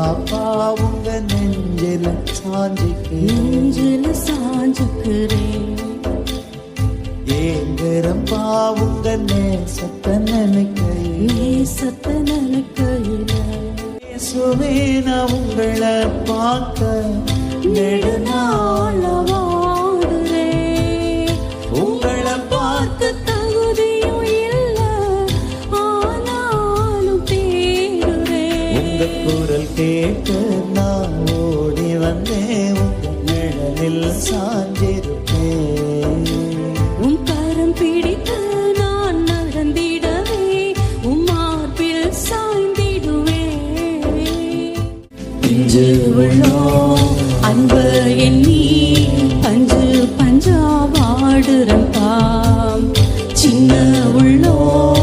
அப்பா உங்க நெஞ்சில சாஞ்சுக்கிறேன் ஏங்கரப்பா உங்க நேசத்தை நினைக்கையில இயேசுவே நான் உங்களை பார்க்க நெடுநாள வாடுறேன் உங்களை பார்க்க தகுதியும் இல்லை ஆனாலும் தேடுறேன் உங்க குரல் கேட்டு நான் ஓடி வந்தேன் உங்க நிழலில் சாஞ்சிருப்பேன் உன் கரம் பிடித்து நான் நடந்திடவே உன் மார்பில் சாய்ந்திடுவேன் இன்று உள்ளோம் அன்பு எண்ணி பஞ்சு பஞ்சா வாடுறப்பா சின்ன உள்ளோம்